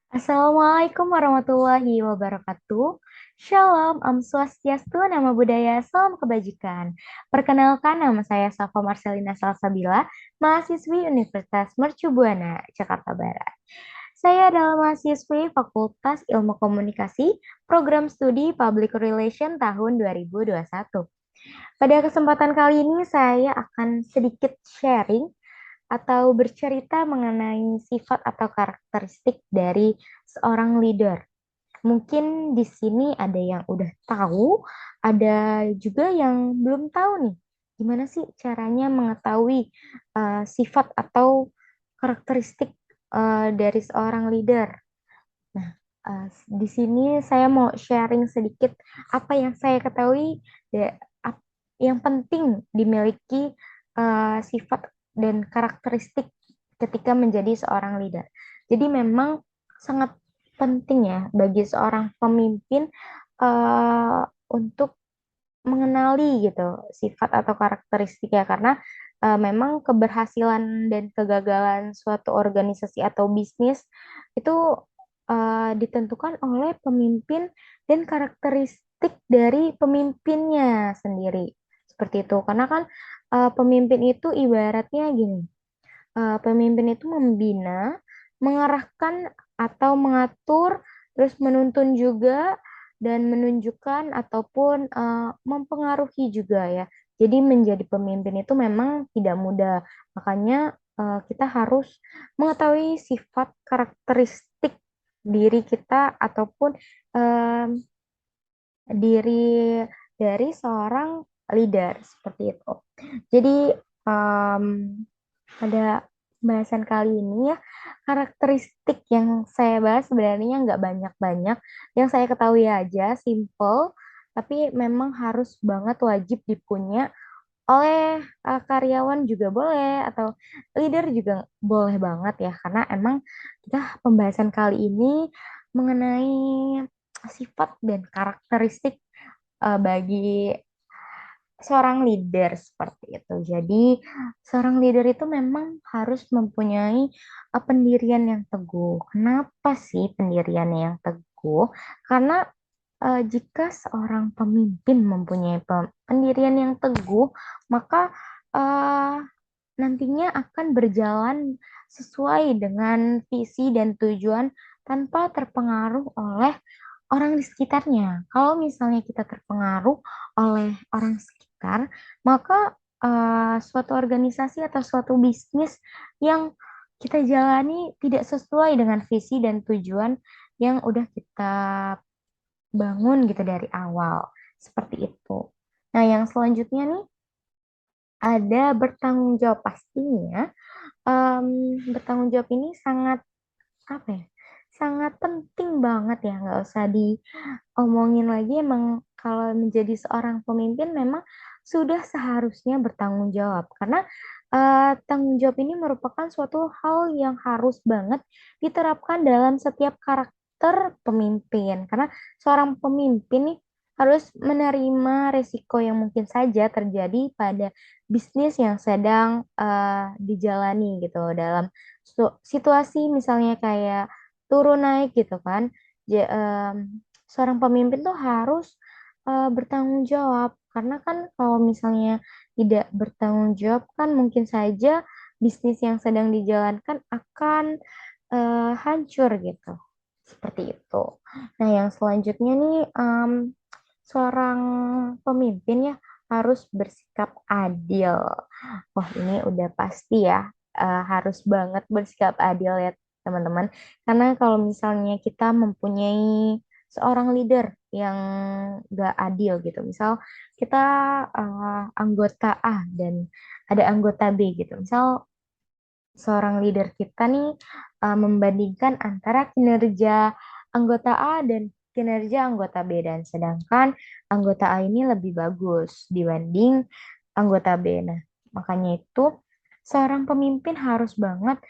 Assalamualaikum warahmatullahi wabarakatuh. Shalom, Om Swastiastu, Nama Budaya, Salam Kebajikan. Perkenalkan, nama saya Safa Marcelina Salsabila, mahasiswi Universitas Mercu Buana, Jakarta Barat. Saya adalah mahasiswi Fakultas Ilmu Komunikasi, Program Studi Public Relation tahun 2021. Pada kesempatan kali ini saya akan sedikit sharing atau bercerita mengenai sifat atau karakteristik dari seorang leader. Mungkin di sini ada yang udah tahu, ada juga yang belum tahu nih. Gimana sih caranya mengetahui sifat atau karakteristik dari seorang leader? Nah, di sini saya mau sharing sedikit apa yang saya ketahui yang penting dimiliki sifat dan karakteristik ketika menjadi seorang leader. Jadi memang sangat penting ya bagi seorang pemimpin untuk mengenali gitu sifat atau karakteristik ya karena memang keberhasilan dan kegagalan suatu organisasi atau bisnis itu ditentukan oleh pemimpin dan karakteristik dari pemimpinnya sendiri. Seperti itu. Karena kan pemimpin itu ibaratnya gini, pemimpin itu membina, mengarahkan atau mengatur, terus menuntun juga dan menunjukkan ataupun mempengaruhi juga ya. Jadi menjadi pemimpin itu memang tidak mudah. Makanya kita harus mengetahui sifat karakteristik diri kita ataupun em, diri dari seorang leader seperti itu. Jadi em, pada bahasan kali ini ya, karakteristik yang saya bahas sebenarnya nggak banyak-banyak. Yang saya ketahui aja, simple, tapi memang harus banget wajib dipunya oleh karyawan juga boleh, atau leader juga boleh banget ya, karena emang kita pembahasan kali ini mengenai sifat dan karakteristik bagi seorang leader seperti itu. Jadi, seorang leader itu memang harus mempunyai pendirian yang teguh. Kenapa sih pendirian yang teguh? Karena jika seorang pemimpin mempunyai pendirian yang teguh, maka eh, nantinya akan berjalan sesuai dengan visi dan tujuan tanpa terpengaruh oleh orang di sekitarnya. Kalau misalnya kita terpengaruh oleh orang sekitar, maka suatu organisasi atau suatu bisnis yang kita jalani tidak sesuai dengan visi dan tujuan yang udah kita bangun gitu dari awal. Seperti itu. Nah, yang selanjutnya nih ada bertanggung jawab pastinya. Bertanggung jawab ini sangat apa ya? Sangat penting banget ya, nggak usah diomongin lagi. Emang kalau menjadi seorang pemimpin memang sudah seharusnya bertanggung jawab karena tanggung jawab ini merupakan suatu hal yang harus banget diterapkan dalam setiap karakter pemimpin karena seorang pemimpin nih harus menerima resiko yang mungkin saja terjadi pada bisnis yang sedang dijalani gitu dalam situasi misalnya kayak turun naik gitu kan. Seorang pemimpin tuh harus bertanggung jawab karena kan kalau misalnya tidak bertanggung jawab kan mungkin saja bisnis yang sedang dijalankan akan hancur gitu. Seperti itu. Nah, yang selanjutnya nih seorang pemimpin ya harus bersikap adil. Wah, ini udah pasti ya, harus banget bersikap adil ya, teman-teman. Karena kalau misalnya kita mempunyai seorang leader yang gak adil gitu, misal kita anggota A dan ada anggota B gitu, misal seorang leader kita nih membandingkan antara kinerja anggota A dan kinerja anggota B dan sedangkan anggota A ini lebih bagus dibanding anggota B. Nah, makanya itu seorang pemimpin harus banget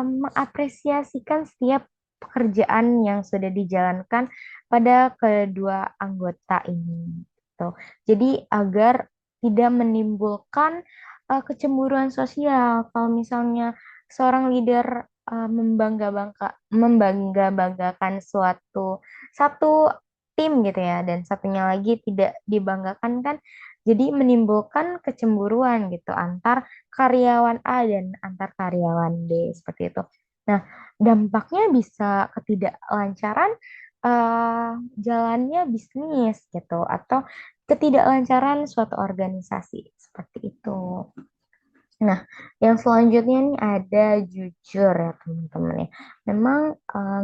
mengapresiasikan setiap pekerjaan yang sudah dijalankan pada kedua anggota ini. Gitu. Jadi agar tidak menimbulkan kecemburuan sosial. Kalau misalnya seorang leader membangga-banggakan suatu satu tim gitu ya, dan satunya lagi tidak dibanggakan kan, jadi menimbulkan kecemburuan gitu antar karyawan A dan antar karyawan B seperti itu. Nah, dampaknya bisa ketidaklancaran eh, jalannya bisnis gitu, atau ketidaklancaran suatu organisasi seperti itu. Nah, yang selanjutnya nih ada jujur ya teman-teman ya. Memang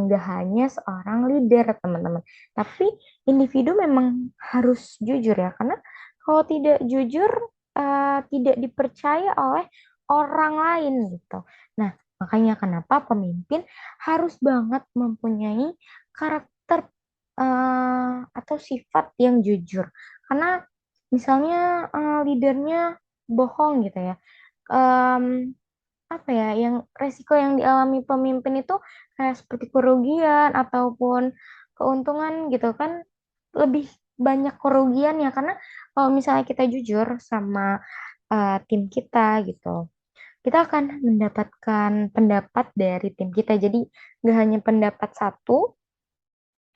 nggak hanya seorang leader teman-teman, tapi individu memang harus jujur ya. Karena kalau tidak jujur, tidak dipercaya oleh orang lain gitu. Nah, makanya kenapa pemimpin harus banget mempunyai karakter atau sifat yang jujur. Karena misalnya leadernya bohong gitu ya, em, apa ya, yang resiko yang dialami pemimpin itu kayak seperti kerugian ataupun keuntungan gitu kan, lebih banyak kerugian ya. Karena kalau misalnya kita jujur sama tim kita gitu, kita akan mendapatkan pendapat dari tim kita. Jadi nggak hanya pendapat satu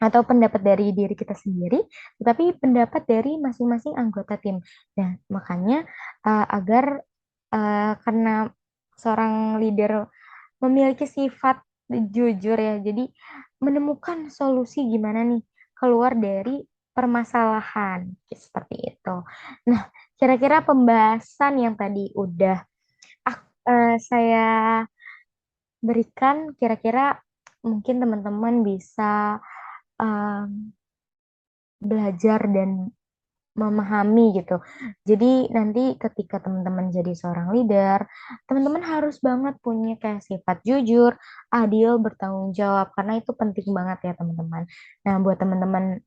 atau pendapat dari diri kita sendiri, tetapi pendapat dari masing-masing anggota tim. Nah, makanya agar karena seorang leader memiliki sifat jujur ya, jadi menemukan solusi gimana nih keluar dari permasalahan seperti itu. Nah, kira-kira pembahasan yang tadi udah saya berikan, kira-kira mungkin teman-teman bisa um, belajar dan memahami gitu. Jadi nanti ketika teman-teman jadi seorang leader, teman-teman harus banget punya kayak sifat jujur, adil, bertanggung jawab, karena itu penting banget ya teman-teman. Nah, buat teman-teman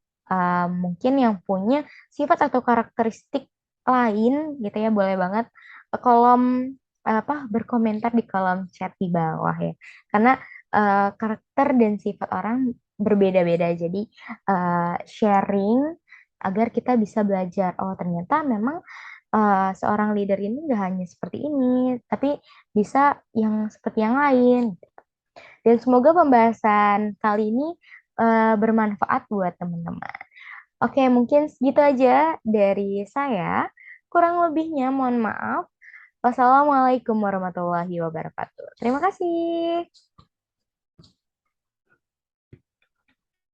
mungkin yang punya sifat atau karakteristik lain gitu ya, boleh banget kolom berkomentar di kolom chat di bawah ya. Karena karakter dan sifat orang berbeda-beda. Jadi sharing agar kita bisa belajar. Oh, ternyata memang seorang leader ini gak hanya seperti ini, tapi bisa yang seperti yang lain. Dan semoga pembahasan kali ini bermanfaat buat teman-teman. Oke, mungkin segitu aja dari saya. Kurang lebihnya mohon maaf. Wassalamualaikum warahmatullahi wabarakatuh. Terima kasih.